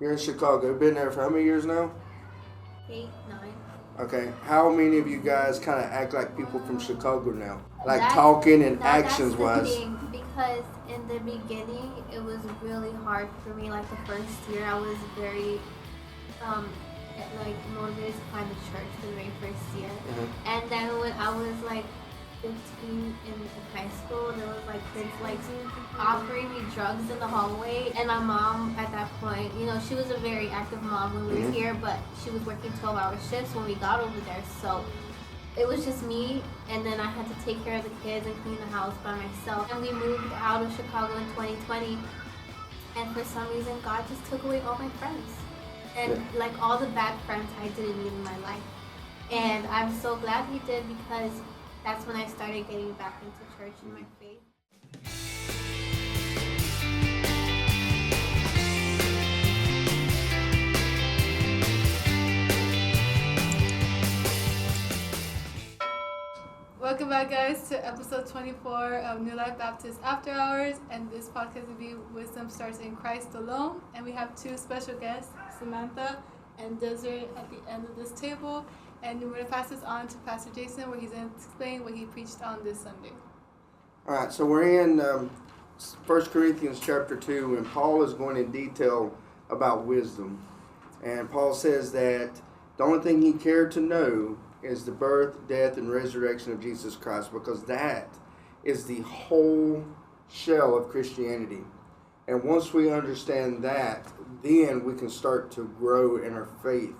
You're in Chicago. Been there for how many years now? 8, 9. Okay. How many of you guys kind of act like people from Chicago now? Like That's- talking and that's actions the wise? thing, because in the beginning it was really hard for me. Like the first year, I was very like motivated to find the church the very first year. Mm-hmm. And then when I was like 15 in high school, there was like kids like offering me drugs in the hallway, and my mom at that point, you know, she was a very active mom when we were here, but she was working 12-hour shifts when we got over there, so it was just me, and then I had to take care of the kids and clean the house by myself. And we moved out of Chicago in 2020, and for some reason God just took away all my friends, and like all the bad friends I didn't need in my life. And I'm so glad He did, because that's when I started getting back into church and my faith. Welcome back, guys, to episode 24 of New Life Baptist After Hours, and this podcast will be Wisdom Starts in Christ Alone. And we have two special guests, Samantha and Desiree, at the end of this table. And we're going to pass this on to Pastor Jason, where he's going to explain what he preached on this Sunday. All right, so we're in 1 Corinthians chapter 2, and Paul is going in detail about wisdom. And Paul says that the only thing he cared to know is the birth, death, and resurrection of Jesus Christ, because that is the whole shell of Christianity. And once we understand that, then we can start to grow in our faith.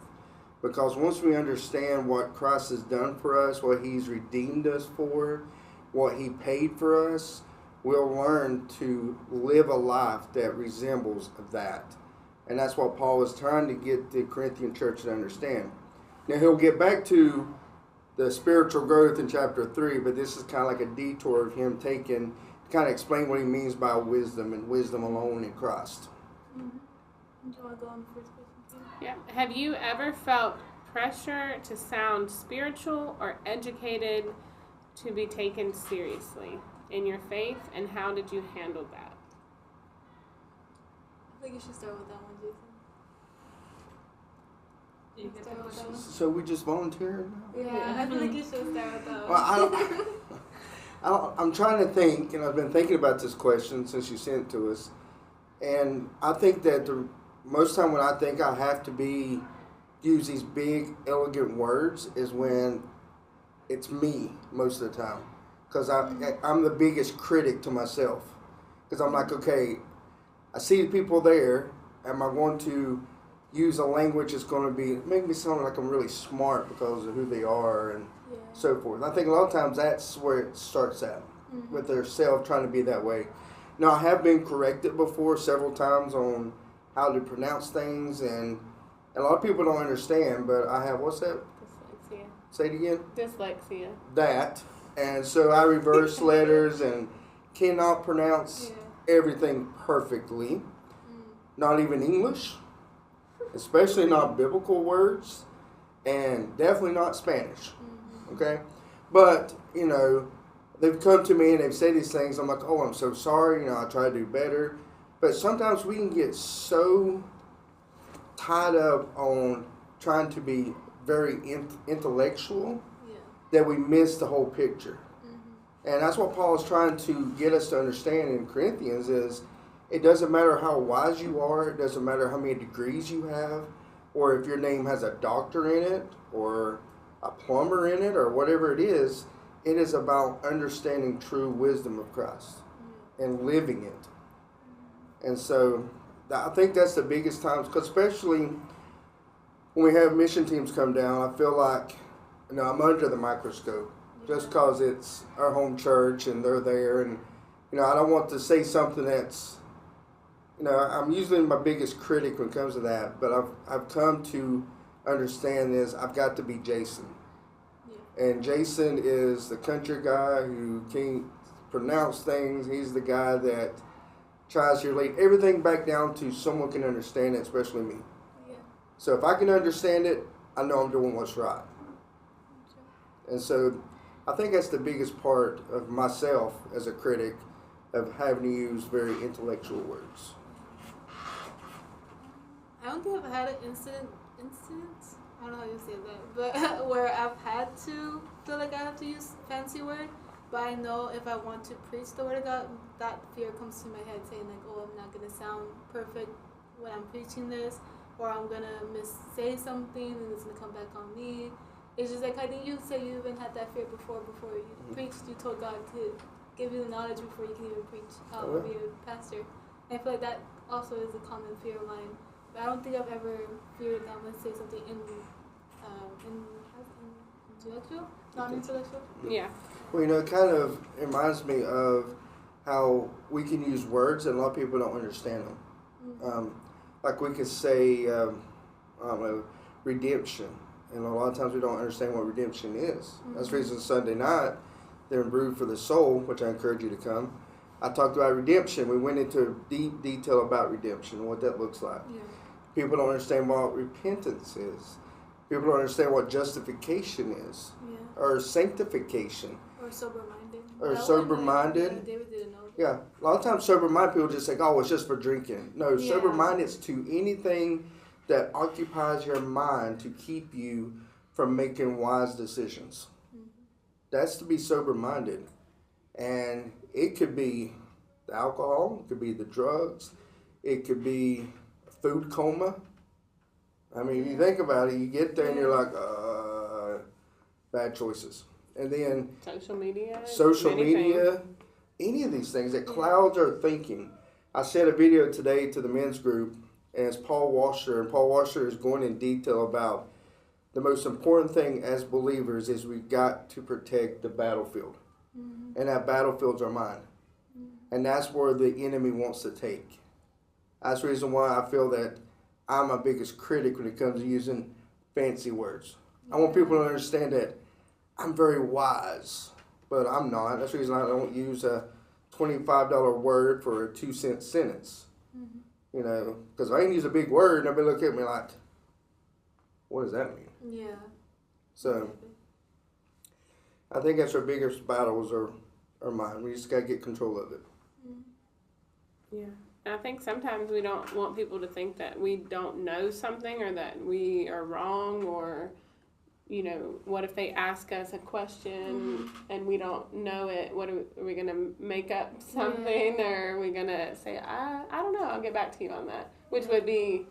Because once we understand what Christ has done for us, what He's redeemed us for, what He paid for us, we'll learn to live a life that resembles that. And that's what Paul is trying to get the Corinthian church to understand. Now, he'll get back to the spiritual growth in chapter 3, but this is kind of like a detour of him taking to kind of explain what he means by wisdom and wisdom alone in Christ. Mm-hmm. Do you want to go on the first question? Yeah. Have you ever felt pressure to sound spiritual or educated to be taken seriously in your faith, and how did you handle that? I think you should start with that one, Jason. You can start with that one? So we just volunteered now? Yeah, I feel like you should start with that one. Well, I'm trying to think, and I've been thinking about this question since you sent it to us. And I think that most time when I think I have to use these big, elegant words is when it's me most of the time. Because I'm the biggest critic to myself. Because I'm like, okay, I see the people there. Am I going to use a language that's going to make me sound like I'm really smart because of who they are and so forth? I think a lot of times that's where it starts at, with their self trying to be that way. Now, I have been corrected before several times on how to pronounce things, and a lot of people don't understand, but I have, what's that? Dyslexia. Say it again? Dyslexia. That. And so I reverse letters and cannot pronounce everything perfectly. Not even English, especially not biblical words, and definitely not Spanish. Okay? But, you know, they've come to me and they've said these things. I'm like, oh, I'm so sorry. You know, I try to do better. But sometimes we can get so tied up on trying to be very intellectual that we miss the whole picture. And that's what Paul is trying to get us to understand in Corinthians is it doesn't matter how wise you are. It doesn't matter how many degrees you have, or if your name has a doctor in it or a plumber in it or whatever it is. It is about understanding true wisdom of Christ and living it. And so I think that's the biggest times, because especially when we have mission teams come down, I feel like, you know, I'm under the microscope just because it's our home church and they're there. And, you know, I don't want to say something that's, you know, I'm usually my biggest critic when it comes to that, but I've come to understand this. I've got to be Jason. And Jason is the country guy who can't pronounce things. He's the guy that tries to relate everything back down to someone can understand it, especially me. Yeah. So if I can understand it, I know I'm doing what's right. And so I think that's the biggest part of myself as a critic, of having to use very intellectual words. I don't think I've had an incident. I don't know how you say that, but where I've had to feel like I have to use fancy word. But I know if I want to preach the word of God, that fear comes to my head, saying like, oh, I'm not gonna sound perfect when I'm preaching this, or I'm gonna say something and it's gonna come back on me. It's just like, I think you said you even had that fear before you preached. You told God to give you the knowledge before you can even preach, be a pastor. And I feel like that also is a common fear of mine. But I don't think I've ever feared that I'm going to say something intellectual, non-intellectual. Yeah. Well, it kind of reminds me of how we can use words and a lot of people don't understand them. Mm-hmm. Like we could say, I don't know, redemption. And a lot of times we don't understand what redemption is. Mm-hmm. That's the reason Sunday night, they're in Brew for the Soul, which I encourage you to come. I talked about redemption. We went into deep detail about redemption and what that looks like. Yeah. People don't understand what repentance is. People don't understand what justification is. Yeah. Or sanctification. Or sober-minded. Or sober-minded. Yeah, David didn't know. Yeah. A lot of times sober-minded people just think, oh, it's just for drinking. No, Yeah. sober-minded is to anything that occupies your mind to keep you from making wise decisions. Mm-hmm. That's to be sober-minded. And it could be the alcohol, it could be the drugs, it could be food coma. I mean, if you think about it, you get there and you're like, bad choices. And then social media, any of these things that clouds our thinking. I sent a video today to the men's group, and it's Paul Washer, and Paul Washer is going in detail about the most important thing as believers is we've got to protect the battlefield. Mm-hmm. And that battlefield's our mind. Mm-hmm. And that's where the enemy wants to take. That's the reason why I feel that I'm my biggest critic when it comes to using fancy words. I want people to understand that I'm very wise, but I'm not. That's the reason I don't use a $25 word for a 2-cent sentence. Mm-hmm. Because if I can use a big word, and they'll look at me like, what does that mean? Yeah. So, I think that's our biggest battles are mine. We just got to get control of it. Yeah. And I think sometimes we don't want people to think that we don't know something or that we are wrong or, what if they ask us a question and we don't know it? What are we going to make up something or are we going to say, I don't know, I'll get back to you on that, which would be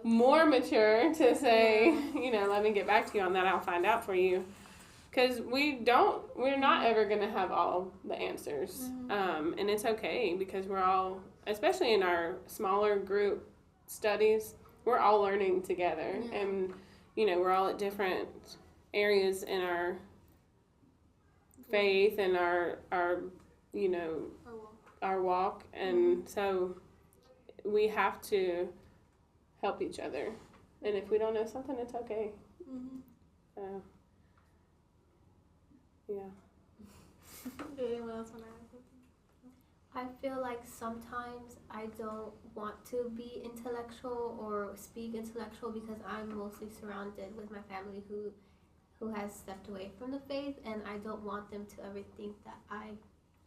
more mature to say, let me get back to you on that. I'll find out for you. Because we're not ever going to have all the answers. And it's okay because we're all, especially in our smaller group studies, we're all learning together. Yeah. And, we're all at different areas in our faith and our walk. And so we have to help each other. And if we don't know something, it's okay. Mm-hmm. Anyone else want to add something? I feel like sometimes I don't want to be intellectual or speak intellectual because I'm mostly surrounded with my family who has stepped away from the faith, and I don't want them to ever think that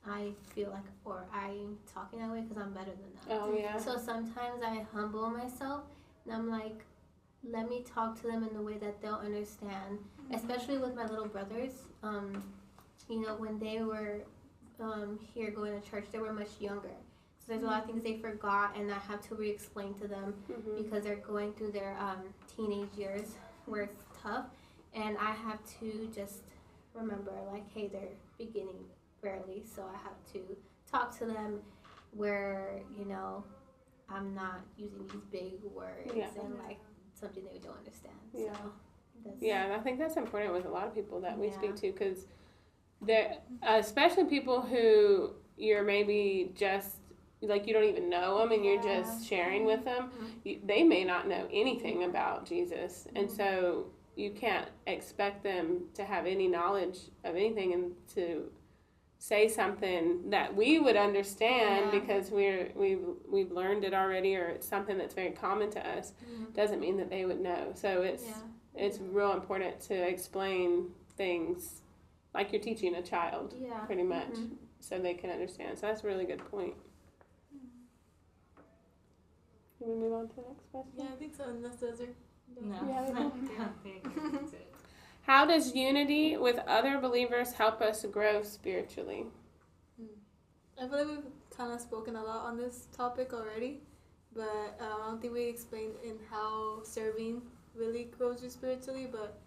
I feel like or I'm talking that way because I'm better than them. Oh yeah. So sometimes I humble myself and I'm like, let me talk to them in the way that they'll understand, especially with my little brothers. When they were here going to church, they were much younger. So there's a lot of things they forgot, and I have to re-explain to them because they're going through their teenage years where it's tough. And I have to just remember, like, hey, they're beginning barely, so I have to talk to them where, I'm not using these big words and, like, something they don't understand. Yeah. So and I think that's important with a lot of people that we speak to because especially people who you're maybe just, like, you don't even know them and you're just sharing with them, they may not know anything about Jesus. And so you can't expect them to have any knowledge of anything and to say something that we would understand because we've learned it already or it's something that's very common to us. Doesn't mean that they would know. So it's real important to explain things like you're teaching a child, pretty much, so they can understand. So that's a really good point. Can we move on to the next question? Yeah, I think so. Unless those are. No, Yeah, I don't think that's it. How does unity with other believers help us grow spiritually? I feel like we've kind of spoken a lot on this topic already, but I don't think we explained in how serving really grows you spiritually. But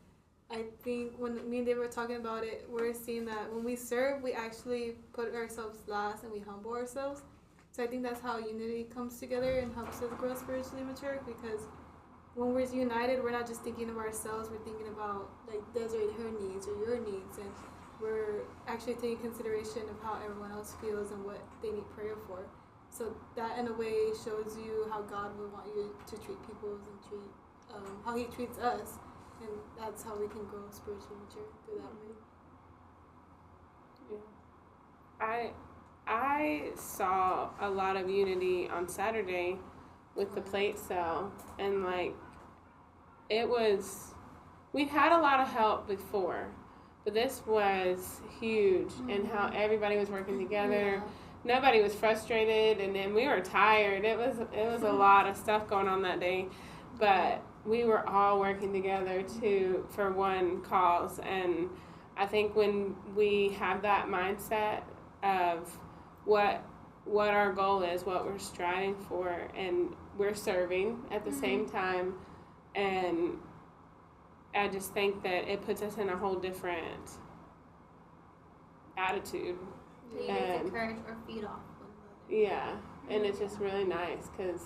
I think when me and Dave were talking about it, we're seeing that when we serve, we actually put ourselves last and we humble ourselves. So I think that's how unity comes together and helps us grow spiritually mature, because when we're united, we're not just thinking of ourselves, we're thinking about like Desiree, her needs or your needs, and we're actually taking consideration of how everyone else feels and what they need prayer for. So that in a way shows you how God would want you to treat people and treat how He treats us, and that's how we can grow spiritually mature through that way. Yeah. I saw a lot of unity on Saturday with the plate sale, and like we've had a lot of help before, but this was huge, and how everybody was working together. Yeah. Nobody was frustrated, and then we were tired. It was a lot of stuff going on that day, but we were all working together for one cause. And I think when we have that mindset of what our goal is, what we're striving for, and we're serving at the same time, and I just think that it puts us in a whole different attitude. You guys encourage or feed off one another. Yeah, and it's just really nice because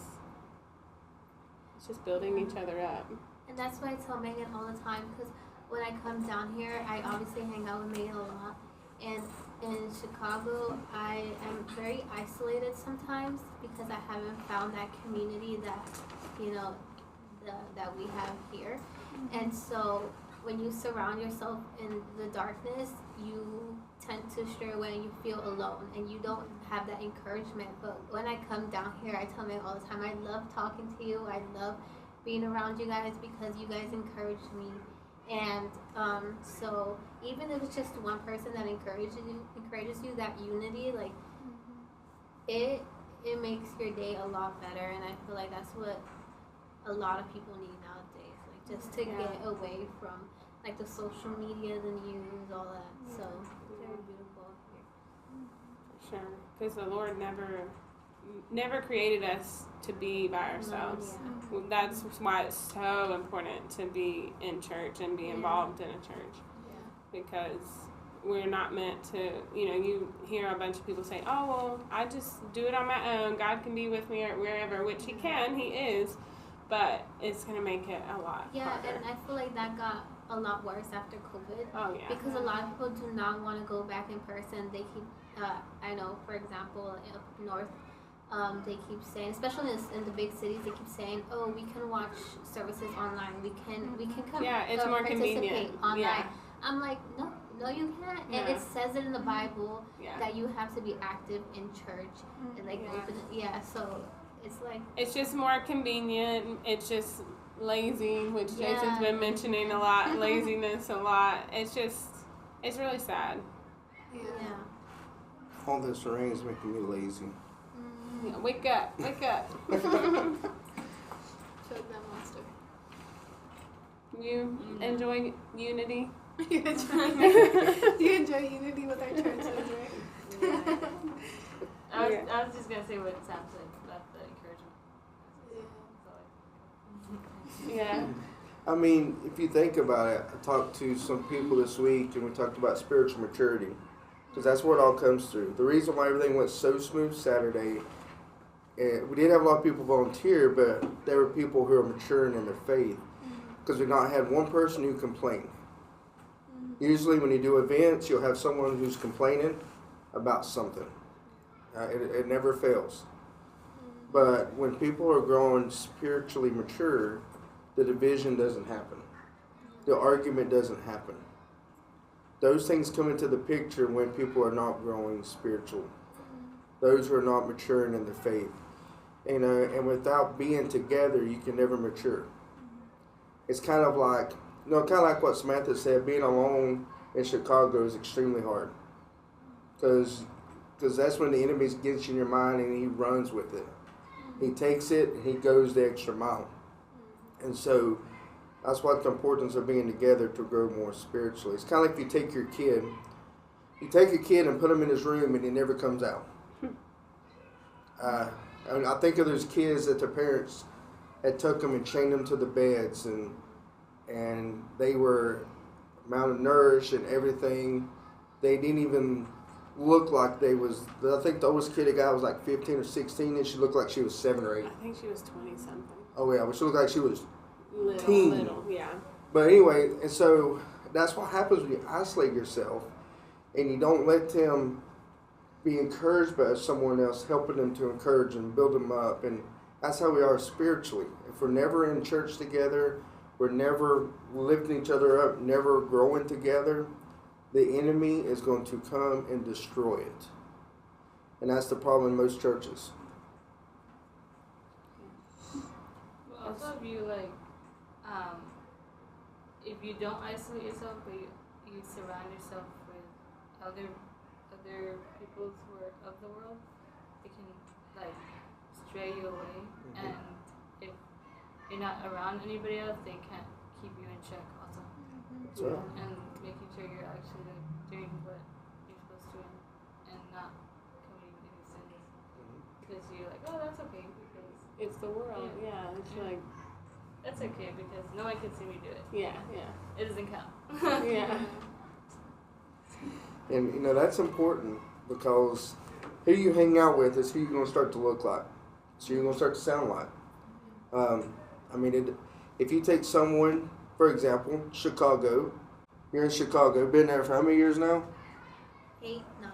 it's just building each other up. And that's why I tell Megan all the time, because when I come down here, I obviously hang out with Megan a lot. And in Chicago, I am very isolated sometimes because I haven't found that community that, that we have here. And so when you surround yourself in the darkness, you tend to stray away and you feel alone and you don't have that encouragement. But when I come down here, I tell Megan all the time, I love talking to you. I love being around you guys because you guys encourage me. And so even if it's just one person that encourages you, that unity, like it makes your day a lot better. And I feel like that's what a lot of people need nowadays, like just to get away from like the social media, the news, all that. So very beautiful here. Sure, because the Lord never created us to be by ourselves. Yeah. That's why it's so important to be in church and be involved in a church. Yeah. Because we're not meant to, you hear a bunch of people say, oh, well, I just do it on my own. God can be with me or wherever, which He can, He is, but it's going to make it a lot harder. And I feel like that got a lot worse after COVID. Oh, yeah. Because a lot of people do not want to go back in person. They keep, I know, for example, up north, they keep saying, especially in the big cities, they keep saying, "Oh, we can watch services online. We can come. Yeah, it's more convenient online." Yeah. I'm like, no, you can't. Yeah. And it says it in the Bible Yeah. that you have to be active in church and like So it's like it's just more convenient. It's just lazy, which Jason's been mentioning a lot. Laziness a lot. It's really sad. yeah. All this rain is making me lazy. Yeah, wake up. Choke that monster. You enjoy unity? You enjoy unity with our churches, right? Yeah. I was just going to say what Sam said about the encouragement. Yeah. I mean, if you think about it, I talked to some people this week and we talked about spiritual maturity because that's where it all comes through. The reason why everything went so smooth Saturday, we did have a lot of people volunteer, but there were people who are maturing in their faith because we've not had one person who complained. Usually when you do events, you'll have someone who's complaining about something. It never fails. But when people are growing spiritually mature, the division doesn't happen. The argument doesn't happen. Those things come into the picture when people are not growing spiritual. Those who are not maturing in their faith. And without being together, you can never mature. It's kind of like what Samantha said, being alone in Chicago is extremely hard. Because that's when the enemy gets in your mind and he runs with it. He takes it and he goes the extra mile. And so that's what the importance of being together to grow more spiritually. It's kind of like if you take your kid, you take a kid and put him in his room and he never comes out. I think of those kids that their parents had took them and chained them to the beds, and they were malnourished and everything. They didn't even look like they was. I think the oldest kid I got was like 15 or 16, and she looked like she was 7 or 8. I think she was 20 something. Oh yeah, but she looked like she was Little, yeah. But anyway, and so that's what happens when you isolate yourself and you don't let them be encouraged by someone else, helping them to encourage and build them up. And that's how we are spiritually. If we're never in church together, we're never lifting each other up, never growing together, the enemy is going to come and destroy it. And that's the problem in most churches. Well, also if you if you don't isolate yourself, but you surround yourself with other people who are of the world, it can stray you away. Mm-hmm. And if you're not around anybody else, they can't keep you in check also. That's right. And making sure you're actually doing what you're supposed to and not committing any sins because you're like, oh, that's okay because It's the world, yeah. It's like, that's okay because no one can see me do it. yeah. It doesn't count. Yeah. And, that's important because who you hang out with is who you're going to start to look like. So you're going to start to sound like. If you take someone, for example, Chicago. You're in Chicago. Been there for how many years now? 8, 9.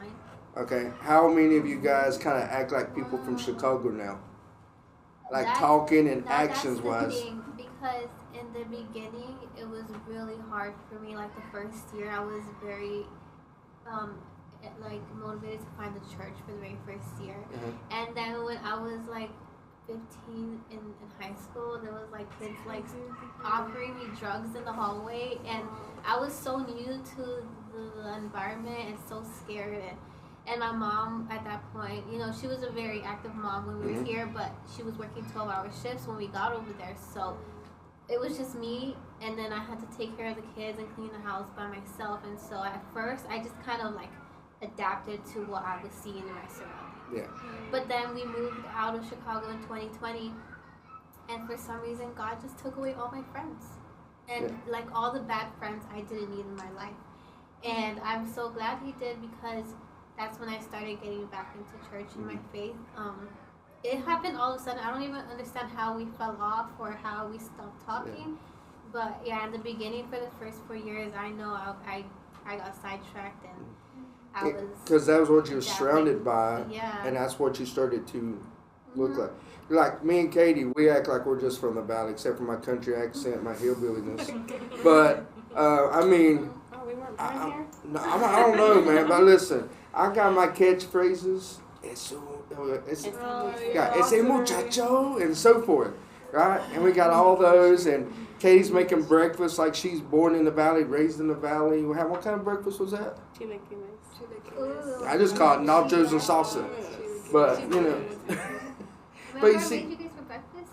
Okay. How many of you guys kind of act like people from Chicago now? Like talking and actions wise. That's the thing, because in the beginning, it was really hard for me. Like the first year, I was very motivated to find the church for the very first year. Mm-hmm. And then when I was 15 in high school, there was kids offering me drugs in the hallway, and I was so new to the environment and so scared. And my mom at that point, she was a very active mom when we were here, but she was working 12-hour shifts when we got over there. So it was just me, and then I had to take care of the kids and clean the house by myself. And so at first, I just kind of adapted to what I was seeing in my surroundings. Yeah. But then we moved out of Chicago in 2020, and for some reason, God just took away all my friends. And all the bad friends I didn't need in my life. And I'm so glad He did, because that's when I started getting back into church and my faith. It happened all of a sudden. I don't even understand how we fell off or how we stopped talking. But in the beginning, for the first 4 years, I know I got sidetracked and I was... Because that was what you were surrounded by. Yeah. And that's what you started to look like. Like me and Katie, we act like we're just from the valley, except for my country accent, my hillbilliness. But, Oh, we weren't born here? I don't know, man. But listen, I got my catchphrases. It's a muchacho and so forth, right? And we got all those. And Katie's making breakfast like she's born in the valley, raised in the valley. What kind of breakfast was that? Ooh. I just call it nachos and salsa. But But you see, made you guys for breakfast?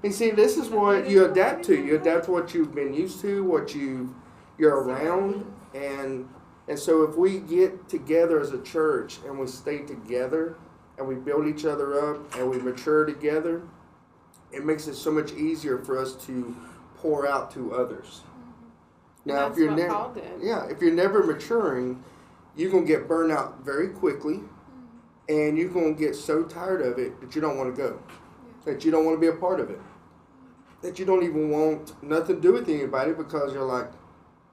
you see, this is what you adapt to. You adapt to what you've been used to, what you're around, and so if we get together as a church and we stay together and we build each other up and we mature together, it makes it so much easier for us to pour out to others. Now, if you're if you're never maturing, you're gonna get burned out very quickly. And you're going to get so tired of it that you don't want to go. That you don't want to be a part of it. That you don't even want nothing to do with anybody because you're like,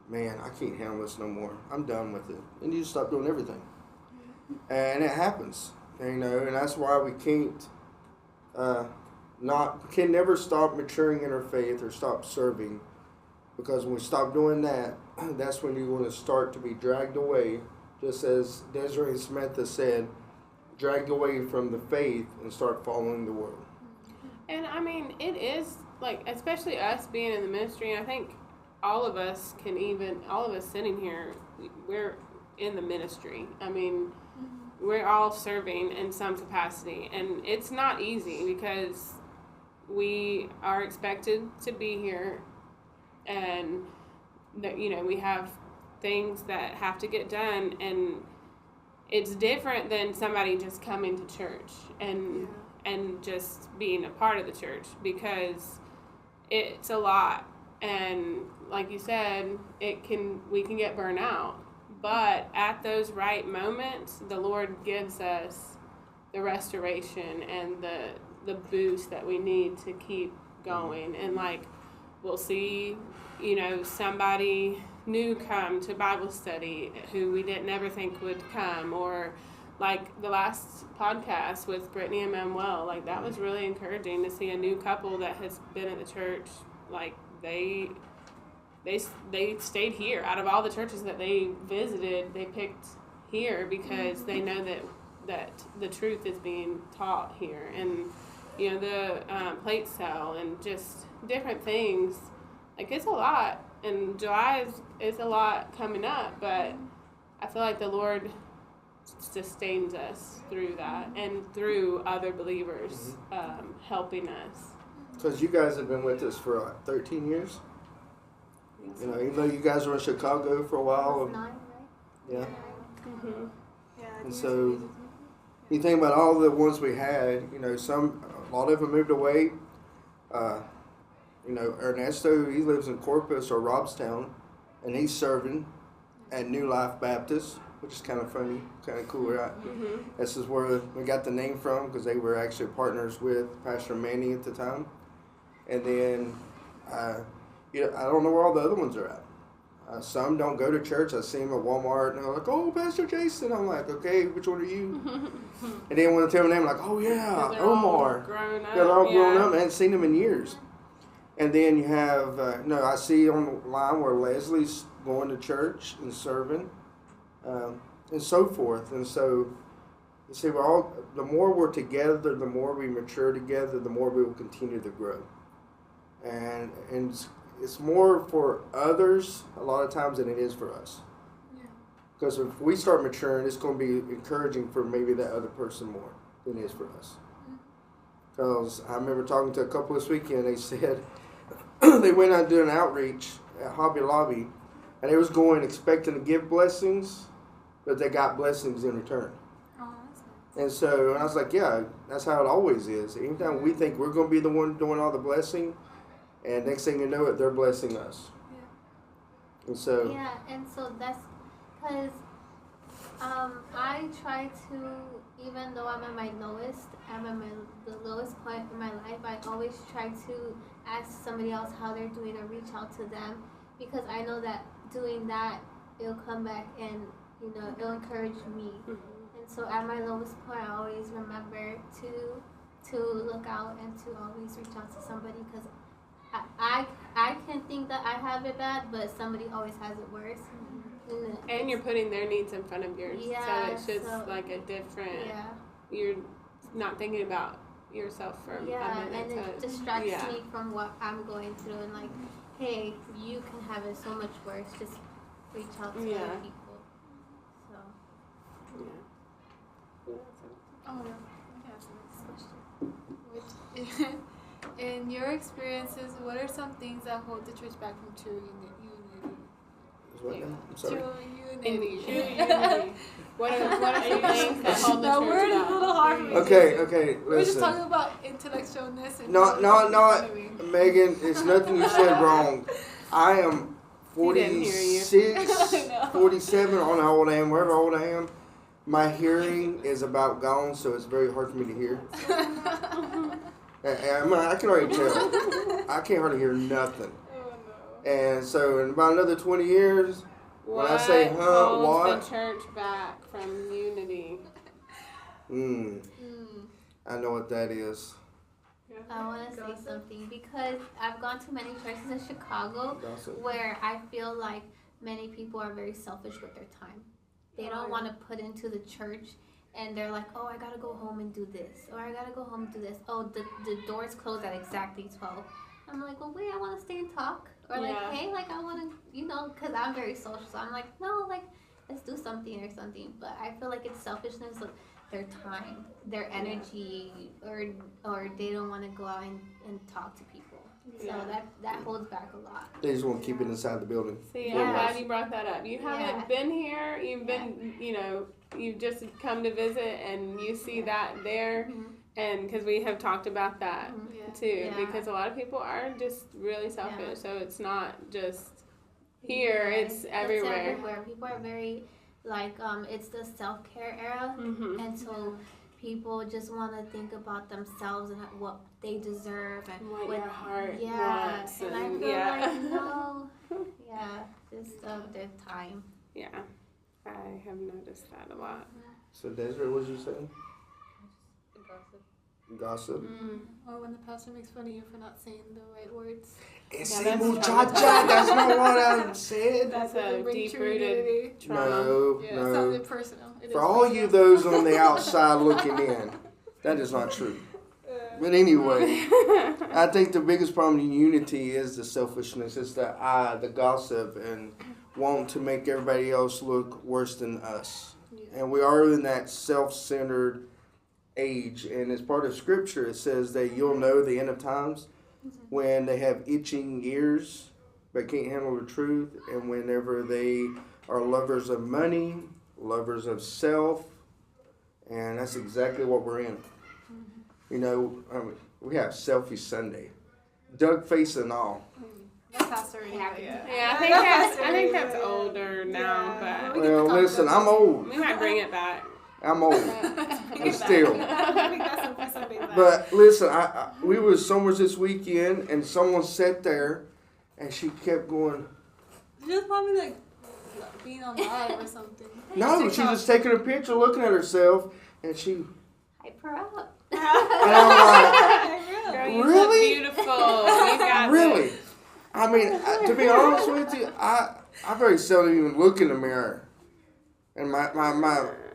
man, I can't handle this no more. I'm done with it. And you just stop doing everything. And it happens. And that's why we can never stop maturing in our faith or stop serving. Because when we stop doing that, that's when you're going to start to be dragged away. Just as Desiree and Samantha said, dragged away from the faith and start following the world. And it is especially us being in the ministry, I think all of us sitting here, we're in the ministry. we're all serving in some capacity, and it's not easy because we are expected to be here, and that, you know, we have things that have to get done, and it's different than somebody just coming to church and just being a part of the church, because it's a lot, and like you said, we can get burnt out. But at those right moments, the Lord gives us the restoration and the boost that we need to keep going. And like, we'll see, you know, somebody new come to Bible study who we didn't ever think would come, or like the last podcast with Brittany and Manuel, like that was really encouraging to see a new couple that has been at the church. Like they stayed here. Out of all the churches that they visited, they picked here because they know that the truth is being taught here. And, you know, the plate sale and just different things. Like, it's a lot. And July is a lot coming up, but I feel like the Lord sustains us through that and through other believers helping us. Because you guys have been with us for what, 13 years? You know, even though you guys were in Chicago for a while. 9, right? Yeah. Mm-hmm. And so you think about all the ones we had, you know, a lot of them moved away. You know, Ernesto, he lives in Corpus or Robstown, and he's serving at New Life Baptist, which is kind of funny, kind of cool, right? Mm-hmm. This is where we got the name from, because they were actually partners with Pastor Manny at the time. And then, you know, I don't know where all the other ones are at. Some don't go to church. I see them at Walmart, and they're like, "Oh, Pastor Jason." I'm like, "Okay, which one are you?" And then when they tell me name, I'm like, "Oh yeah, Omar." They're all grown up. I hadn't seen them in years. And then you have, I see on the line where Leslie's going to church and serving, and so forth. And so, you see, the more we're together, the more we mature together, the more we will continue to grow. And it's more for others a lot of times than it is for us. Because if we start maturing, it's going to be encouraging for maybe that other person more than it is for us. Because I remember talking to a couple this weekend, they said they went out doing an outreach at Hobby Lobby, and they was going expecting to give blessings, but they got blessings in return. And so, and I was like, yeah, that's how it always is. Anytime we think we're going to be the one doing all the blessing, and next thing you know it, they're blessing us. Yeah. And so. Yeah, and so that's because I try to, even though I'm at my lowest, the lowest point in my life, I always try to ask somebody else how they're doing or reach out to them, because I know that doing that, it'll come back and, you know, it'll encourage me. And so at my lowest point, I always remember to look out and to always reach out to somebody, because I can think that I have it bad, but somebody always has it worse. And you're putting their needs in front of yours. Yeah, so it's just like a different, you're not thinking about yourself for a minute. And it distracts me from what I'm going through, and like, hey, you can have it so much worse, just reach out to other people. So. Oh, yeah. In your experiences, what are some things that hold the church back from true unity? What now? I'm sorry. True unity. What are some things that hold the That church word is back? a little hard for me. Okay, listen. We're just talking about intellectualness. And No, Megan, it's nothing you said wrong. I am 46, 47, I don't know how old I am, wherever old I am. My hearing is about gone, so it's very hard for me to hear. I can already tell. I can't hardly hear nothing. Oh, no. And so in about another 20 years, when I say, holds what? the church back from unity? I know what that is. I want to say something, because I've gone to many churches in Chicago where I feel like many people are very selfish with their time. They don't want to put into the church, and they're like, oh, I got to go home and do this, or I got to go home and do this. Oh, the doors close at exactly 12. I'm like, well, wait, I want to stay and talk. Or like, hey, like, I want to, you know, because I'm very social. So I'm like, no, like, let's do something or something. But I feel like it's selfishness of their time, their energy, or they don't want to go out and talk to people. So that holds back a lot. They just want to keep it inside the building. See, I'm glad you brought that up. You haven't been here. You've been, you've just come to visit, and you see that there. And because we have talked about that too, because a lot of people are just really selfish. So it's not just here; it's everywhere. It's everywhere. People are very it's the self-care era, and so people just want to think about themselves and what they deserve and what your heart wants. And I feel like no, just their time. Yeah, I have noticed that a lot. So Desiree, what was you saying? Gossip. Or when the pastor makes fun of you for not saying the right words. That's not what I said. That's a deep-rooted trauma. It sounded personal. For all you those on the outside looking in, that is not true. But anyway, I think the biggest problem in unity is the selfishness. It's the gossip, and wanting to make everybody else look worse than us. And we are in that self-centered age, and as part of scripture it says that you'll know the end of times when they have itching ears but can't handle the truth, and whenever they are lovers of money, lovers of self, and that's exactly what we're in. We have selfie Sunday, Doug face and all. That pastor already I think that's older now, but well, listen, I'm old. We might bring it back. I'm old, but still. But listen, we were somewhere this weekend, and someone sat there, and she kept going. She was probably like being on live or something. No, she was taking a picture, looking at herself, and she Hype her up. And I'm like, Girl, you really? look beautiful. You got really? this. I mean, to be honest with you, I very seldom even look in the mirror, and my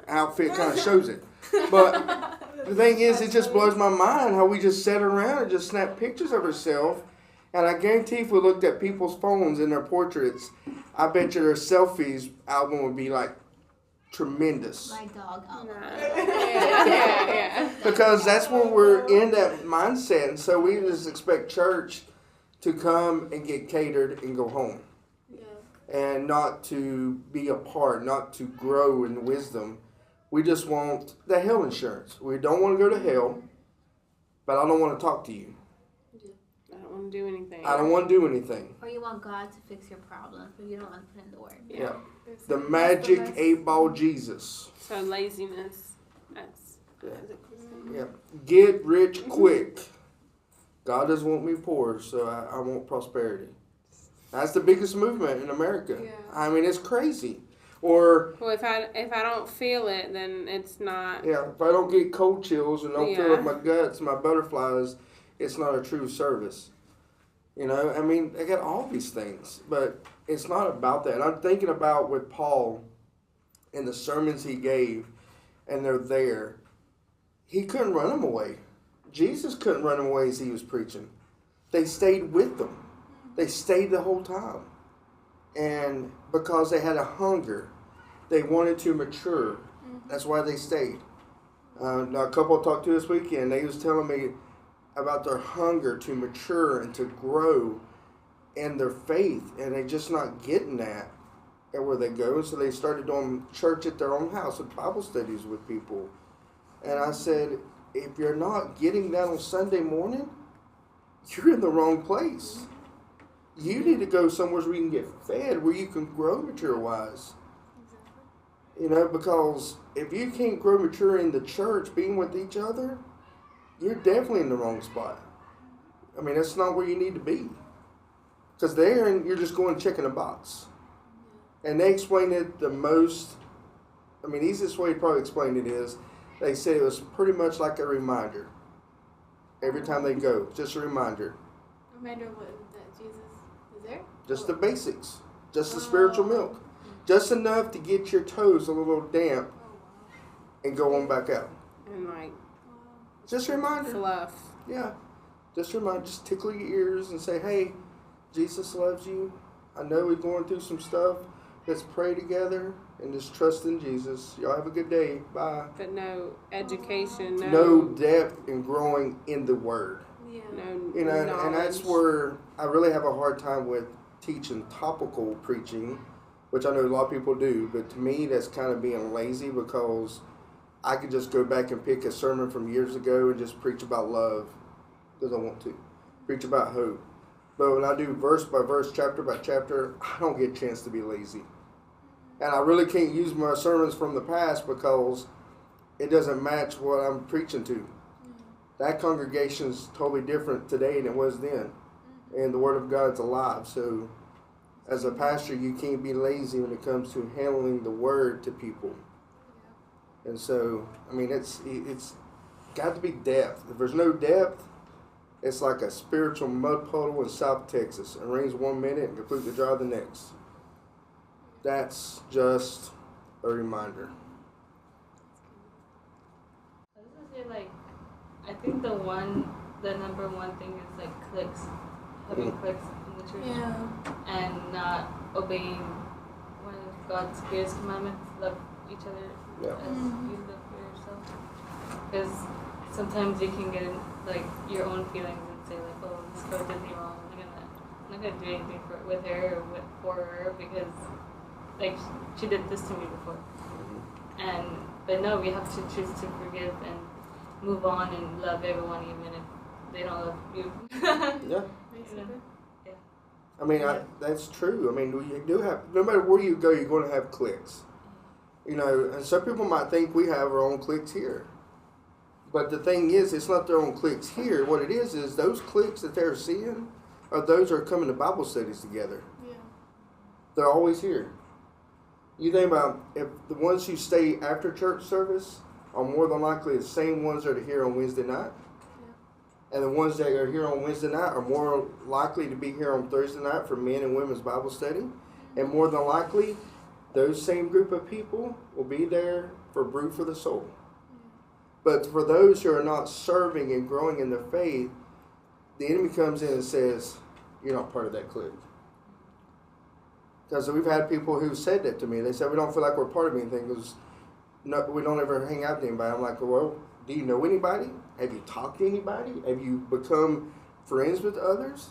outfit kind of shows it. But the thing is, it just blows my mind how we just sat around and just snapped pictures of herself. And I guarantee if we looked at people's phones and their portraits, I bet you their selfies album would be like tremendous. My dog album. Yeah. Because that's where we're in that mindset. And so we just expect church to come and get catered and go home. And not to be a part, not to grow in wisdom. We just want the hell insurance. We don't want to go to hell, but I don't want to talk to you. I don't want to do anything. I don't want to do anything. Or you want God to fix your problems, but you don't want to put in the work. Yeah. The magic 8-ball Jesus. So laziness. That's Yeah. Get rich quick. God doesn't want me poor, so I want prosperity. That's the biggest movement in America. Yeah. I mean, it's crazy. Or well, if I don't feel it, then it's not. yeah, if I don't get cold chills and don't feel it in my guts, my butterflies, it's not a true service. I mean, I got all these things, but it's not about that. I'm thinking about with Paul and the sermons he gave, and they're there. He couldn't run them away. Jesus couldn't run them away as he was preaching. They stayed with them. They stayed the whole time. And because they had a hunger, they wanted to mature. That's why they stayed. Now, a couple I talked to this weekend, they was telling me about their hunger to mature and to grow in their faith, and they're just not getting that everywhere they go. So they started doing church at their own house with Bible studies with people. And I said, if you're not getting that on Sunday morning, you're in the wrong place. You need to go somewhere where you can get fed, where you can grow mature-wise. Because if you can't grow mature in the church, being with each other, you're definitely in the wrong spot. I mean, that's not where you need to be. Because there, you're just going checking a box. And they explained it the most, easiest way to probably explain it is, they said it was pretty much like a reminder. Every time they go, just a reminder. Reminder what? That Jesus is there? Just the basics. Just the spiritual milk. Just enough to get your toes a little damp and go on back out. And just a reminder. Fluff. Yeah. Just a reminder. Just tickle your ears and say, hey, Jesus loves you. I know we're going through some stuff, let's pray together and just trust in Jesus. Y'all have a good day. Bye. But no education, No depth in growing in the Word. Yeah. no You know, knowledge. and that's where I really have a hard time with teaching topical preaching, which I know a lot of people do, but to me that's kind of being lazy, because I could just go back and pick a sermon from years ago and just preach about love because I want to. Preach about hope. But when I do verse by verse, chapter by chapter, I don't get a chance to be lazy. And I really can't use my sermons from the past because it doesn't match what I'm preaching to. That congregation is totally different today than it was then. And the Word of God's alive. So as a pastor, you can't be lazy when it comes to handling the Word to people. And so, I mean, it's got to be depth. If there's no depth, it's like a spiritual mud puddle in South Texas. It rains 1 minute and completely dry the next. That's just a reminder. I was gonna say, like, I think the number one thing is like cliques, having cliques in the church, and not obeying one of God's greatest commandments: love each other as you love yourself. Because sometimes you can get in, like, your own feelings and say like, oh, this girl did me wrong. I'm not gonna do anything with her or for her because like she did this to me before. But no, we have to choose to forgive and move on and love everyone even if they don't love you. Yeah. Basically. Yeah. I mean, that's true. I mean, you do have, no matter where you go, you're going to have cliques. You know, and some people might think we have our own cliques here. But the thing is, it's not their own cliques here. What it is those cliques that they're seeing are those who are coming to Bible studies together. Yeah. They're always here. You think about if the ones who stay after church service are more than likely the same ones that are here on Wednesday night. Yeah. And the ones that are here on Wednesday night are more likely to be here on Thursday night for men and women's Bible study. And more than likely, those same group of people will be there for Brew for the Soul. But for those who are not serving and growing in their faith, the enemy comes in and says, you're not part of that clique. Because we've had people who said that to me. They said, we don't feel like we're part of anything because we don't ever hang out with anybody. I'm like, well, do you know anybody? Have you talked to anybody? Have you become friends with others?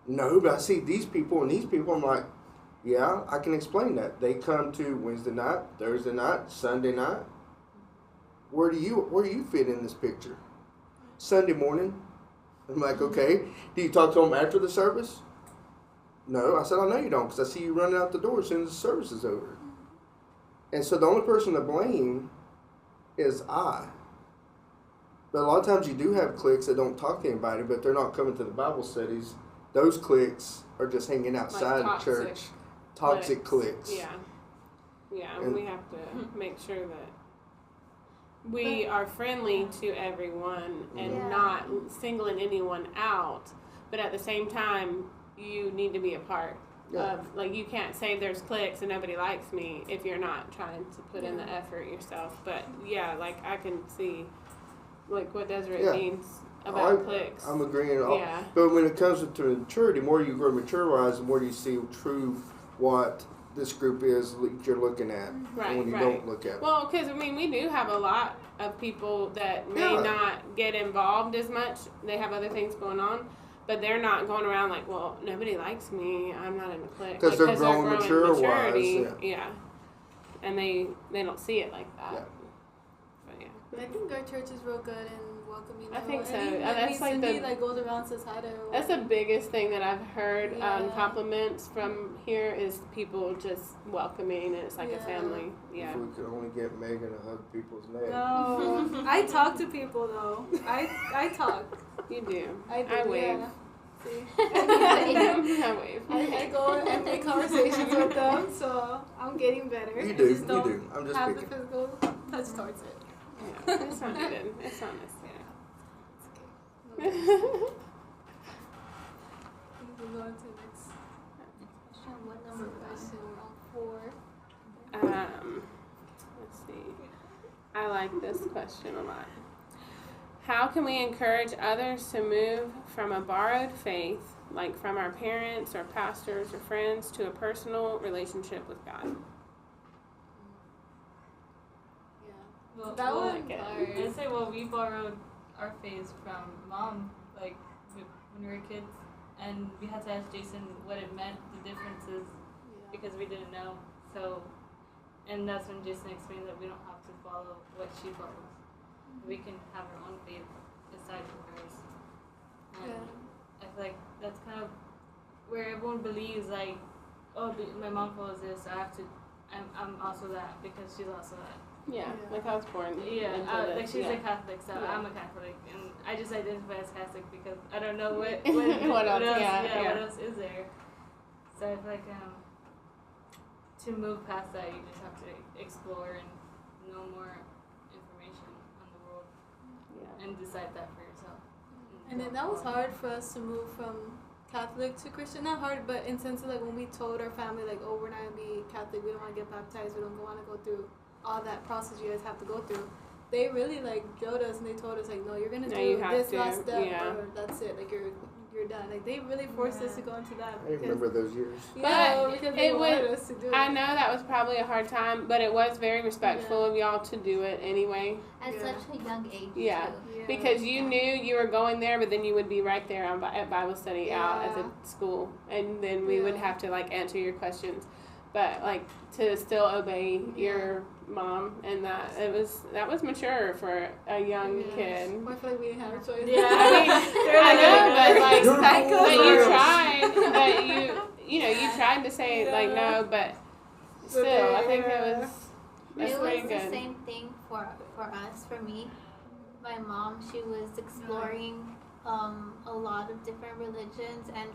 No, but I see these people and these people. I'm like, yeah, I can explain that. They come to Wednesday night, Thursday night, Sunday night. Where do you fit in this picture? Sunday morning. I'm like, okay. Do you talk to them after the service? No. I said, I know you don't because I see you running out the door as soon as the service is over. And so the only person to blame is I. But a lot of times you do have cliques that don't talk to anybody, but they're not coming to the Bible studies. Those cliques are just hanging outside like the church. Toxic cliques. Yeah. Yeah, and we have to make sure that we are friendly to everyone and not singling anyone out. But at the same time, you need to be a part of, like, you can't say there's cliques and nobody likes me if you're not trying to put in the effort yourself. But yeah, like I can see like what Desiree means about cliques. I'm agreeing. Yeah. But when it comes to maturity, the more you grow mature-wise, the more you see true what this group is you're looking at. Right, when you don't look at it. Well, because, I mean, we do have a lot of people that may not get involved as much. They have other things going on. But they're not going around like, well, nobody likes me. I'm not in a clique. Because they're growing maturity. Yeah. And they don't see it like that. Yeah. But yeah. I think our church is real good and welcoming. I think so. That's like Cindy, goes around says hi to everyone. That's the biggest thing that I've heard compliments from here is people just welcoming, and it's like a family. Yeah. If we could only get Megan to hug people's neck. No, I talk to people though. I talk. You do. I wave. Yeah. See? I wave. I go and make conversations with them, so I'm getting better. You do. I'm just have picking. the physical touch towards it. Yeah, it's not good. It's not necessary. We can go on to the next question. What number question? We're on 4. Let's see. I like this question a lot. How can we encourage others to move from a borrowed faith, like from our parents or pastors or friends, to a personal relationship with God? Well, That well, one I say, well, we borrowed our faith from mom, like when we were kids, and we had to ask Jason what it meant, the differences, because we didn't know. So, and that's when Jason explained that we don't have to follow what she follows. We can have our own faith aside from hers. And I feel like that's kind of where everyone believes, like, oh, my mom follows this, so I have to. I'm also that because she's also that. Yeah, like I was born. Like she's a Catholic, so I'm a Catholic, and I just identify as Catholic because I don't know what else is there. So I feel like to move past that, you just have to explore and know more information on the world, and decide that for yourself. And then that was hard for us to move from Catholic to Christian. Not hard, but in sense of like when we told our family like, oh, we're not gonna be Catholic, we don't want to get baptized, we don't want to go through all that process you guys have to go through. They really like drilled us and they told us like, no, you're gonna do this last step or that's it. Like you're done. Like they really forced us to go into that. I remember those years. Yeah, because they wanted us to do it. I know that was probably a hard time, but it was very respectful of y'all to do it anyway. At such a young age. Yeah, because you knew you were going there, but then you would be right there at Bible study out at the school, and then we would have to like answer your questions. But like to still obey your mom, and that was mature for a young kid. I feel like we didn't have a choice. Yeah, I know, but you tried to say like no, but still, I think it was pretty good. The same thing for us. For me, my mom, she was exploring a lot of different religions, and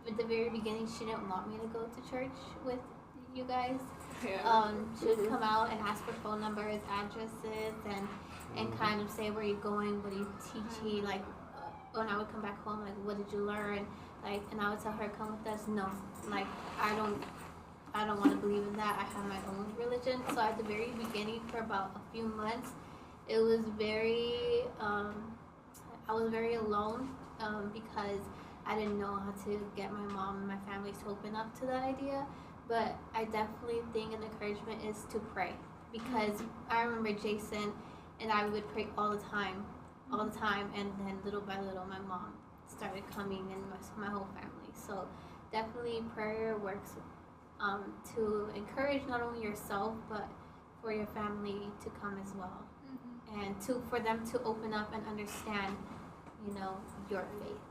at the very beginning, she didn't want me to go to church with you guys. She would come out and ask for phone numbers, addresses, and kind of say where you're going, what are you teaching, like when I would come back home, like what did you learn, like, and I would tell her, come with us. No, like I don't want to believe in that. I have my own religion. So at the very beginning, for about a few months, it was very I was very alone because I didn't know how to get my mom and my family to open up to that idea. But I definitely think an encouragement is to pray, because I remember Jason and I would pray all the time, and then little by little my mom started coming and my whole family. So definitely prayer works to encourage not only yourself but for your family to come as well, and for them to open up and understand, your faith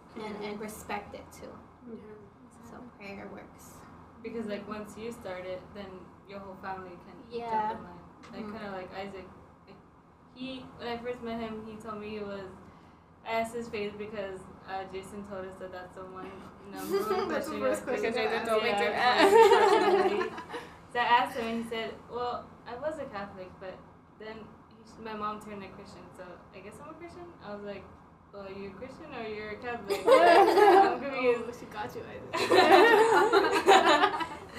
and respect it too. So prayer works. Because like once you start it, then your whole family can jump in line. Like kind of like Isaac. Like when I first met him, he told me I asked his faith because Jason told us that that's the one number one That's the question. first question. Because Jason told me to. So I asked him and he said, well, I was a Catholic, but then my mom turned a Christian, so I guess I'm a Christian? I was like, well, are you a Christian or you're a Catholic? I'm confused. Oh, she got you, Isaac.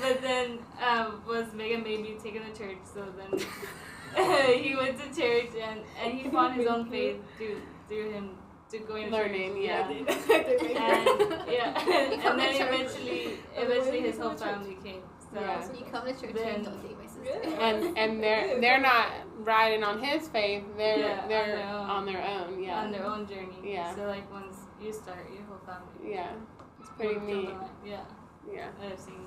But then was Megan made me take him to church, so then he went to church and he found his own faith through him to going to learning, church. And then eventually his whole family came. So you come to church and don't date my sister. And they're not riding on his faith. They're on their own. Yeah. On their own journey. Yeah. So like once you start, your whole family. Yeah. It's pretty neat. Yeah. Yeah. I've seen.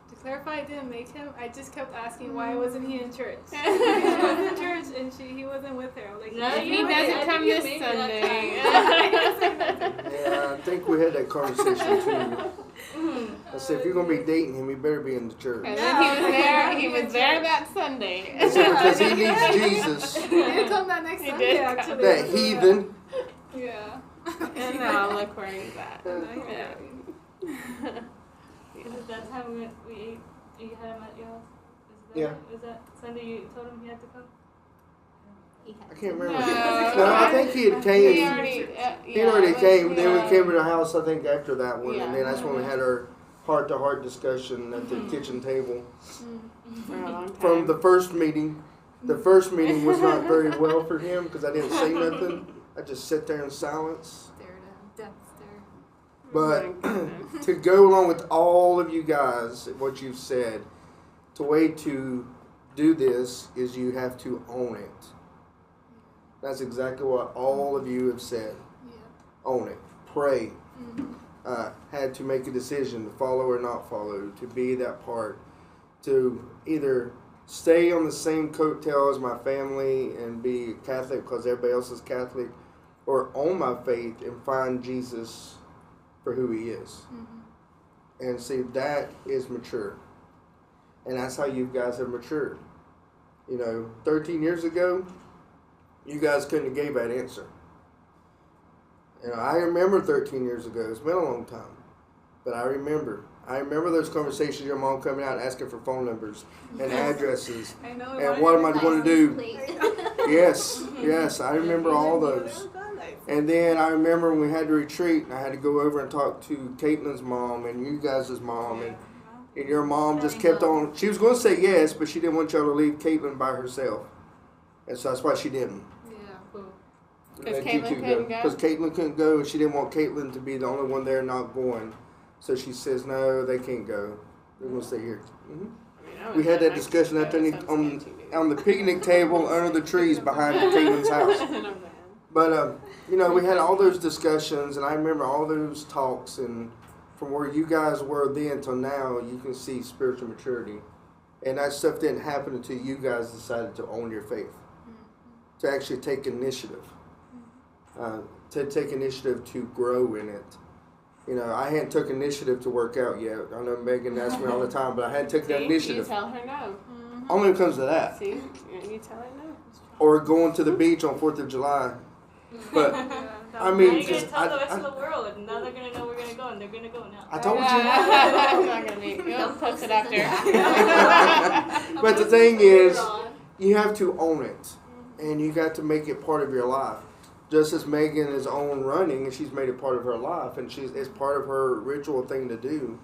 To clarify, I didn't make him. I just kept asking why wasn't he in church. He was in church and he wasn't with her. I was like, no, he doesn't come this Sunday. Yeah, I think we had that conversation too. I said, if you're gonna be dating him, you better be in the church. And then he was there that Sunday. I said, because he needs Jesus. He did come that next Sunday, actually. That heathen. Yeah. And now look where he's at. Was it that time we ate? You had him at your house? Was that Sunday you told him he had to come? I can't remember. No, I think he had came. He already came. Then we came to the house, I think, after that one. Yeah. And then that's when we had our heart-to-heart discussion at the kitchen table. For a long time. From the first meeting. The first meeting was not very well for him because I didn't say nothing. I just sit there in silence. Stare to death stare. But to go along with all of you guys, what you've said, the way to do this is you have to own it. That's exactly what all of you have said. Yeah. Own it. Pray. Mm-hmm. Had to make a decision to follow or not follow, to be that part, to either stay on the same coattail as my family and be Catholic because everybody else is Catholic, or own my faith and find Jesus for who he is. Mm-hmm. And see, that is mature. And that's how you guys have matured. 13 years ago, you guys couldn't have gave that answer. I remember 13 years ago. It's been a long time. But I remember those conversations, your mom coming out asking for phone numbers and addresses. I know. And what am I going to do? Please. Yes, I remember all those. And then I remember when we had the retreat, and I had to go over and talk to Caitlin's mom and you guys' mom. And your mom just kept on. She was going to say yes, but she didn't want y'all to leave Caitlin by herself. And so that's why she didn't. Because Caitlin couldn't go? Because Caitlin couldn't go, and she didn't want Caitlin to be the only one there not going. So she says, no, they can't go. They're going to stay here. Mm-hmm. We had that discussion on the picnic table under the trees behind Caitlin's house. But, we had all those discussions, and I remember all those talks, and from where you guys were then till now, you can see spiritual maturity. And that stuff didn't happen until you guys decided to own your faith, to actually take initiative. To take initiative to grow in it. I hadn't took initiative to work out yet. I know Megan asks me all the time, but I hadn't taken that initiative. You tell her no. Only when it comes to that. See, you tell her no. Or going to the beach on 4th of July. But, I mean, you're going to tell the rest of the world, and now they're going to know we're going to go, and they're going to go now. I told you. I'm not going to be. You'll post it after. But the thing is, you have to own it. And you got to make it part of your life. Just as Megan is on running, and she's made it part of her life, and it's part of her ritual thing to do.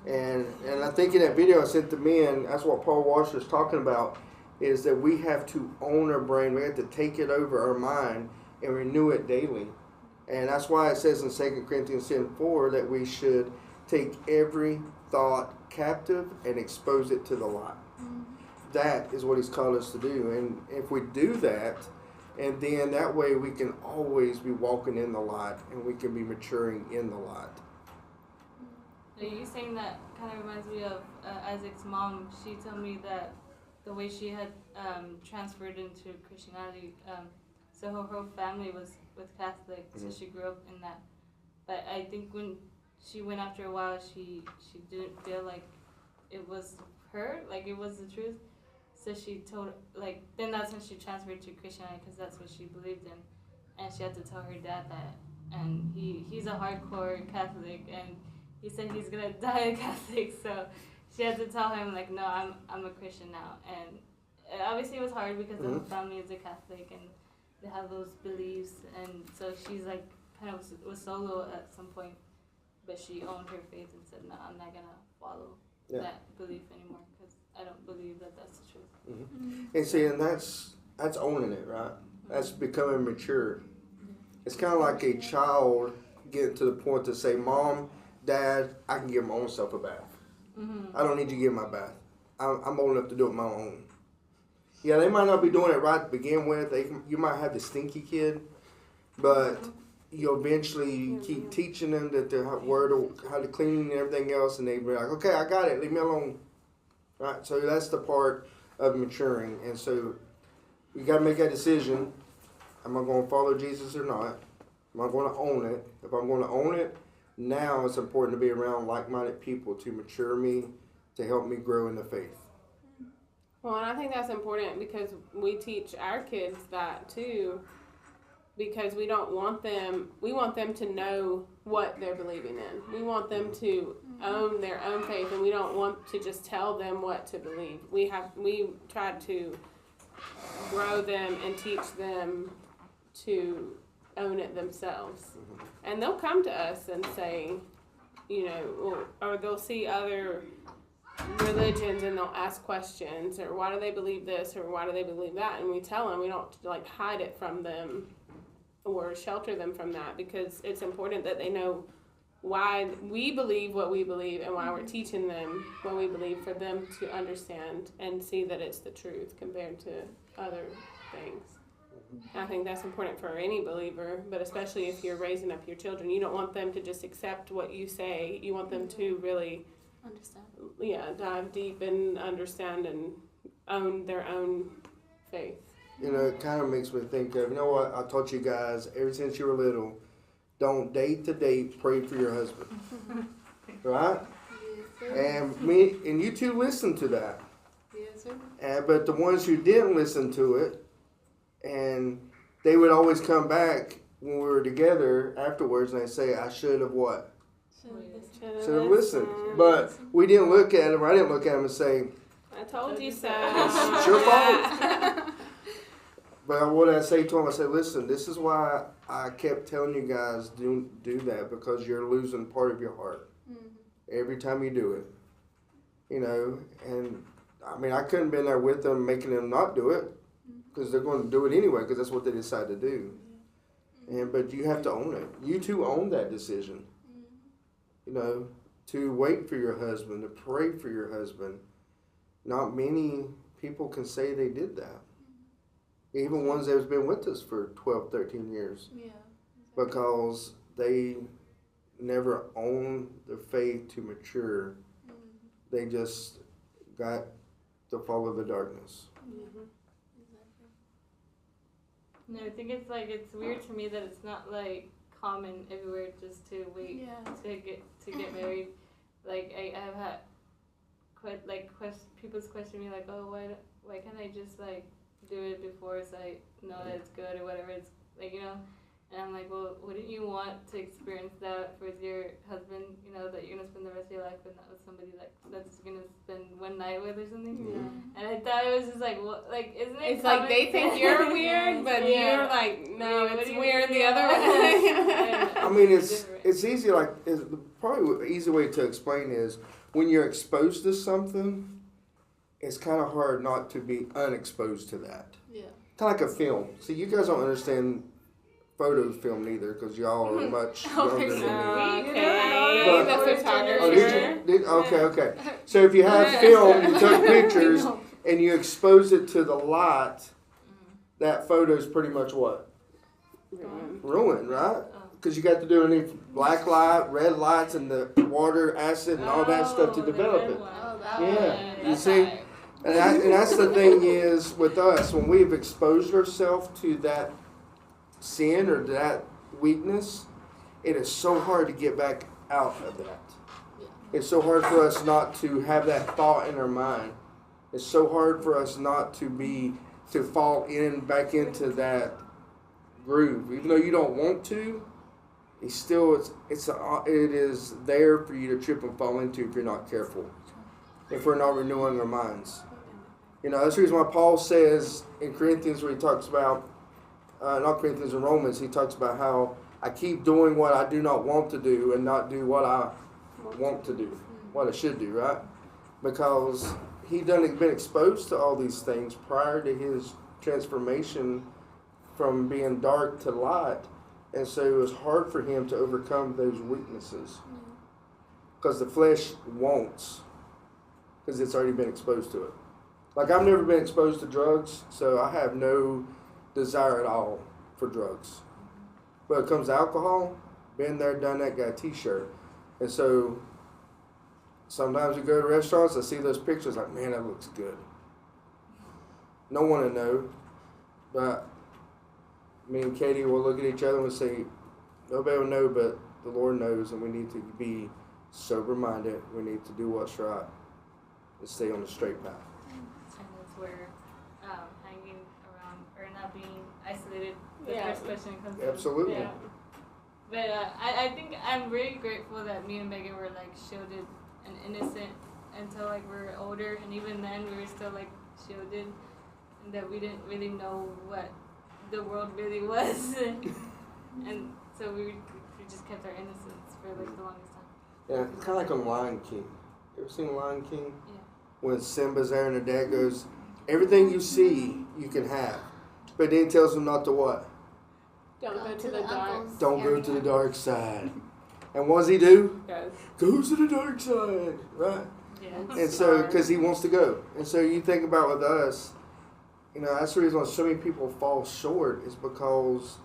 And I think in that video I sent to men, that's what Paul Washer's talking about, is that we have to own our brain. We have to take it over our mind and renew it daily. And that's why it says in 2 Corinthians 10:4 that we should take every thought captive and expose it to the light. That is what he's called us to do. And if we do that, and then that way we can always be walking in the light, and we can be maturing in the light. Are you saying that kind of reminds me of Isaac's mom? She told me that the way she had transferred into Christianity, so her whole family was Catholic, so she grew up in that. But I think when she went after a while, she didn't feel like it was her, like it was the truth. So she told, then that's when she transferred to Christianity because that's what she believed in. And she had to tell her dad that. And he's a hardcore Catholic, and he said he's going to die a Catholic. So she had to tell him, no, I'm a Christian now. And obviously it was hard because the whole family is a Catholic, and they have those beliefs. And so she's, kind of was solo at some point. But she owned her faith and said, no, I'm not going to follow that belief anymore because I don't believe that that's the truth. And see, and that's owning it, right? That's becoming mature. It's kind of like a child getting to the point to say, Mom, Dad, I can give my own self a bath. I don't need you to give my bath. I'm old enough to do it my own. Yeah, they might not be doing it right to begin with. You might have the stinky kid, but you eventually keep teaching them that how to clean and everything else, and they be like, okay, I got it, leave me alone. Right? So that's the part of maturing. And so you got to make that decision. Am I going to follow Jesus or not? Am I going to own it? If I'm going to own it, now it's important to be around like-minded people to mature me, to help me grow in the faith. Well, and I think that's important because we teach our kids that too, because we want them to know what they're believing in. We want them to own their own faith, and we don't want to just tell them what to believe. We try to grow them and teach them to own it themselves. And they'll come to us and say, or they'll see other religions and they'll ask questions, or why do they believe this, or why do they believe that, and we tell them. We don't hide it from them. or shelter them from that, because it's important that they know why we believe what we believe and why we're teaching them what we believe, for them to understand and see that it's the truth compared to other things. I think that's important for any believer, but especially if you're raising up your children. You don't want them to just accept what you say. You want them to really Understand. dive deep and understand and own their own faith. You know, it kind of makes me think of, you know what, I taught you guys ever since you were little, don't date to date, pray for your husband. Right? And you two listened to that. Yes, sir. But the ones who didn't listen to it, and they would always come back when we were together afterwards and they'd say, I should have what? Should have listened. But we didn't look at him, or I didn't look at him and say, I told you so. It's your fault. But what I say to him, I say, listen, this is why I kept telling you guys do that, because you're losing part of your heart every time you do it. You know, and I mean, I couldn't have been there with them making them not do it, because they're going to do it anyway, because that's what they decide to do. But you have to own it. You two own that decision. You know, to wait for your husband, to pray for your husband. Not many people can say they did that. Even ones that have been with us for 12, 13 years. Yeah. Because they never owned the faith to mature. They just got to follow the darkness. No, I think it's weird to me that it's not like common everywhere just to wait to get married. Like I've had people's question me like, oh, why can't I just like do it before so I know that it's good or whatever, it's like, you know. And I'm like, well, wouldn't you want to experience that with your husband, you know, that you're gonna spend the rest of your life with, not with somebody like that's gonna spend one night with or something? And I thought it was just like, what, like, isn't it? It's like they think you're weird, but you're like, no, it's weird the other way. I mean, it's easy. Like, probably the easy way to explain is when you're exposed to something, it's kind of hard not to be unexposed to that. Yeah. Kind of like a film. See, you guys don't understand photo film neither, because y'all are much younger than me. Okay, the photographer. Okay. So if you have film, you took pictures, and you expose it to the light, that photo's pretty much what? Ruined, right? Because you got to do any black light, red lights, and the water, acid, and all that stuff to develop it. Yeah, you see? And that's the thing is with us, when we've exposed ourselves to that sin or that weakness, it is so hard to get back out of that. It's so hard for us not to have that thought in our mind. It's so hard for us not to fall back into that groove. Even though you don't want to, it is there for you to trip and fall into if you're not careful. If we're not renewing our minds. You know, that's the reason why Paul says in Corinthians, where he talks about, not Corinthians, in Romans, he talks about how I keep doing what I do not want to do and not do what I want to do, what I should do, right? Because he'd been exposed to all these things prior to his transformation from being dark to light. And so it was hard for him to overcome those weaknesses. Because the flesh wants, because it's already been exposed to it. Like, I've never been exposed to drugs, so I have no desire at all for drugs. But it comes to alcohol, been there, done that, got a t-shirt. And so sometimes we go to restaurants, I see those pictures, like, man, that looks good. No one will know, but me and Katie will look at each other and say, nobody will know, but the Lord knows, and we need to be sober-minded. We need to do what's right and stay on the straight path. And that's where hanging around or not being isolated, the first question comes in. Absolutely. Yeah. But I think I'm very grateful that me and Megan were like shielded and innocent until like we were older, and even then we were still like shielded, and that we didn't really know what the world really was, and so we just kept our innocence for like the longest time. Yeah, it's kind of like on Lion King. You ever seen Lion King? Yeah. When Simba's there and the dad goes, everything you see, you can have. But then he tells him not to what? Don't go to the dark. uncle's Don't go area. to the dark side. And what does he do? Go. Goes to the dark side, right? Yeah. And so, because he wants to go. And so you think about with us, that's the reason why so many people fall short is because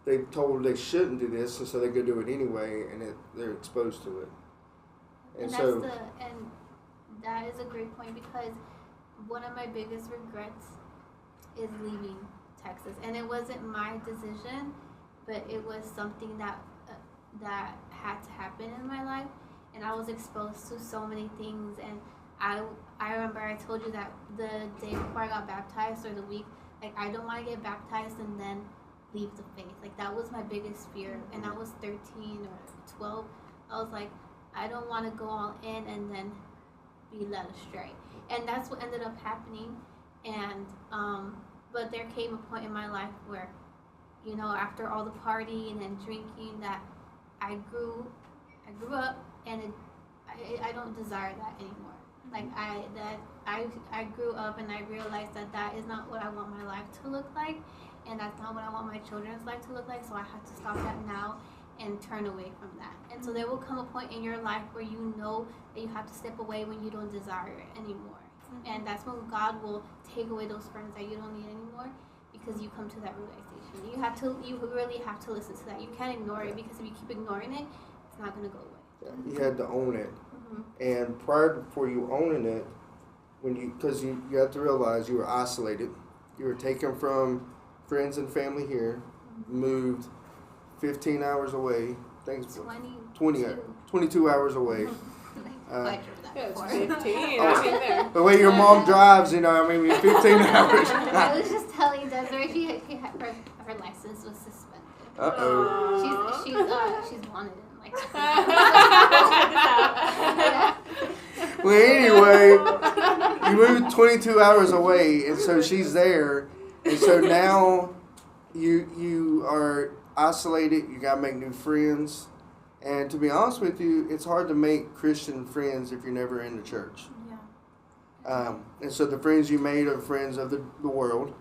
they've told they shouldn't do this, and so they go do it anyway, and they're exposed to it. And that is a great point, because one of my biggest regrets is leaving Texas, and it wasn't my decision, but it was something that had to happen in my life, and I was exposed to so many things. And I remember I told you that the day before I got baptized, or the week, like, I don't want to get baptized and then leave the faith. Like, that was my biggest fear, and I was 13 or 12. I was like, I don't want to go all in and then be led astray. And that's what ended up happening. And but there came a point in my life where, after all the partying and drinking, that I grew up, and I don't desire that anymore. Like, I grew up, and I realized that is not what I want my life to look like, and that's not what I want my children's life to look like. So I have to stop that now and turn away from that. And so there will come a point in your life where you know that you have to step away when you don't desire it anymore. And that's when God will take away those friends that you don't need anymore, because you come to that realization. You really have to listen to that. You can't ignore it, because if you keep ignoring it, it's not going to go away. Yeah, you had to own it. Mm-hmm. And before you owning it, because you have to realize you were isolated. You were taken from friends and family here, moved 15 hours away. Thanks. 22 hours away. It's 15. I mean, there. The way your mom drives, 15 hours. I was just telling Desiree she had her license was suspended. Uh-oh. She's wanted in like. Well, anyway, you moved 22 hours away, and so she's there, and so now you are isolated. You gotta make new friends, and to be honest with you, it's hard to make Christian friends if you're never in the church. Yeah. And so the friends you made are friends of the world.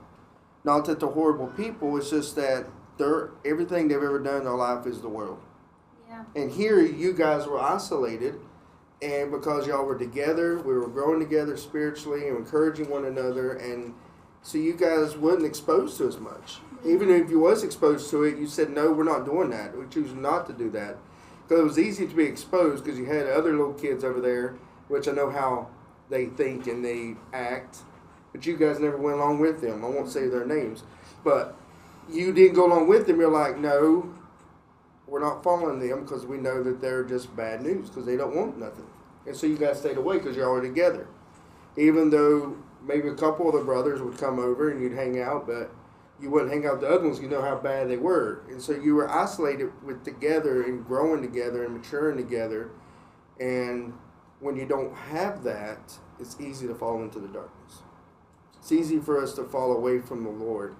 Not that they're horrible people, it's just that everything they've ever done in their life is the world. Yeah. And here you guys were isolated, and because y'all were together, we were growing together spiritually and encouraging one another, and so you guys wasn't exposed to as much. Even if you was exposed to it, you said, no, we're not doing that. We choose not to do that. Because it was easy to be exposed because you had other little kids over there, which I know how they think and they act, but you guys never went along with them. I won't say their names, but you didn't go along with them. You're like, no, we're not following them because we know that they're just bad news because they don't want nothing. And so you guys stayed away because you're all together. Even though maybe a couple of the brothers would come over and you'd hang out, but you wouldn't hang out with the other ones. You know how bad they were. And so you were isolated together and growing together and maturing together. And when you don't have that, it's easy to fall into the darkness. It's easy for us to fall away from the Lord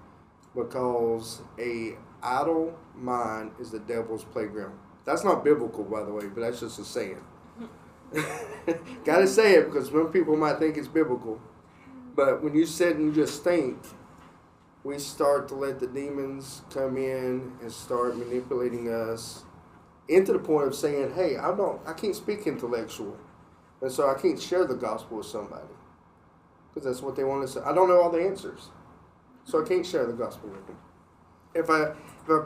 because a idle mind is the devil's playground. That's not biblical, by the way, but that's just a saying. Gotta say it because some people might think it's biblical. But when you sit and just think, we start to let the demons come in and start manipulating us into the point of saying, hey, I can't speak intellectual. And so I can't share the gospel with somebody. Because that's what they want to say. I don't know all the answers. So I can't share the gospel with them. If I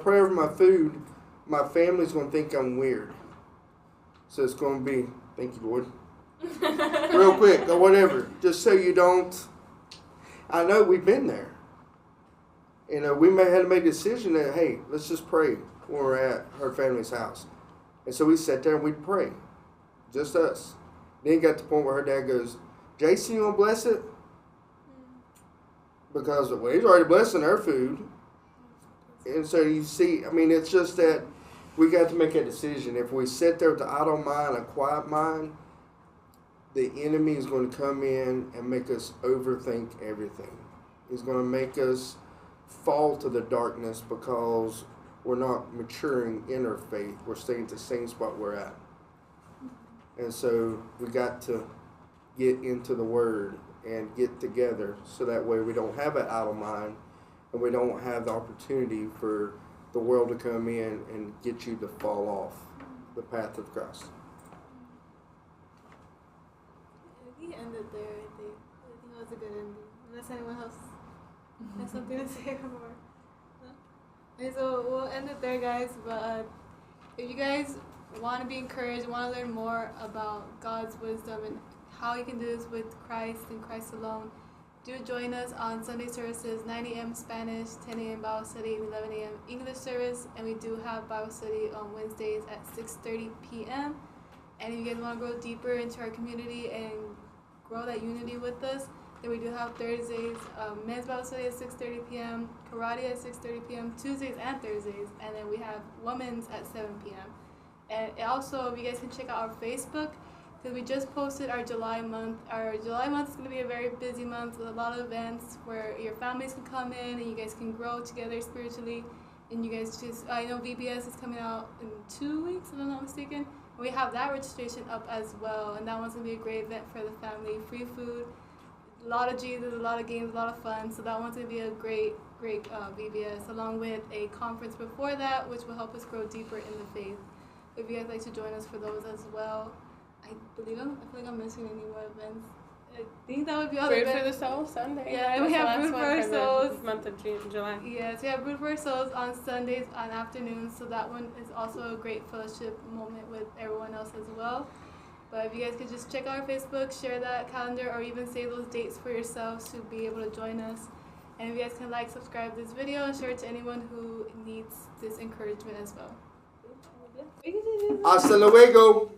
pray over my food, my family's going to think I'm weird. So it's going to be, thank you, Lord. Real quick, or whatever. Just so you don't. I know we've been there. We may have to make a decision that, hey, let's just pray when we're at her family's house. And so we sat there and we'd pray. Just us. Then got to the point where her dad goes, Jason, you want to bless it? Because, well, he's already blessing her food. And so you see, it's just that we got to make a decision. If we sit there with the idle mind, a quiet mind, the enemy is going to come in and make us overthink everything. He's going to make us fall to the darkness because we're not maturing in our faith. We're staying at the same spot we're at. And so we got to get into the Word and get together so that way we don't have an idle mind and we don't have the opportunity for the world to come in and get you to fall off the path of Christ. We ended there, I think. I think it was a good ending. Unless anyone else has something to say more. No? Okay, so we'll end it there, guys. But if you guys want to be encouraged, want to learn more about God's wisdom and how you can do this with Christ and Christ alone, do join us on Sunday services, 9 a.m. Spanish, 10 a.m. Bible study, and 11 a.m. English service. And we do have Bible study on Wednesdays at 6:30 p.m. And if you guys want to grow deeper into our community and grow that unity with us, then we do have Thursdays, men's Bible study at 6:30 p.m., karate at 6:30 p.m., Tuesdays and Thursdays, and then we have women's at 7 p.m. And also, if you guys can check out our Facebook, because we just posted our July month. Our July month is going to be a very busy month with a lot of events where your families can come in and you guys can grow together spiritually. And you guys just, I know VBS is coming out in 2 weeks, if I'm not mistaken. We have that registration up as well, and that one's going to be a great event for the family. Free food, a lot of Jesus, a lot of games, a lot of fun. So that one's going to be a great VBS, along with a conference before that, which will help us grow deeper in the faith. If you guys like to join us for those as well. I feel like I'm missing any more events. I think that would be all the Food events. for the Soul Sunday. Yeah, That's we have the last Food one for Our the Souls. month of July. Yes, we have Food for Our Souls on Sundays on afternoons, so that one is also a great fellowship moment with everyone else as well. But if you guys could just check out our Facebook, share that calendar, or even save those dates for yourselves to be able to join us. And if you guys can like, subscribe this video, and share it to anyone who needs this encouragement as well. Hasta luego.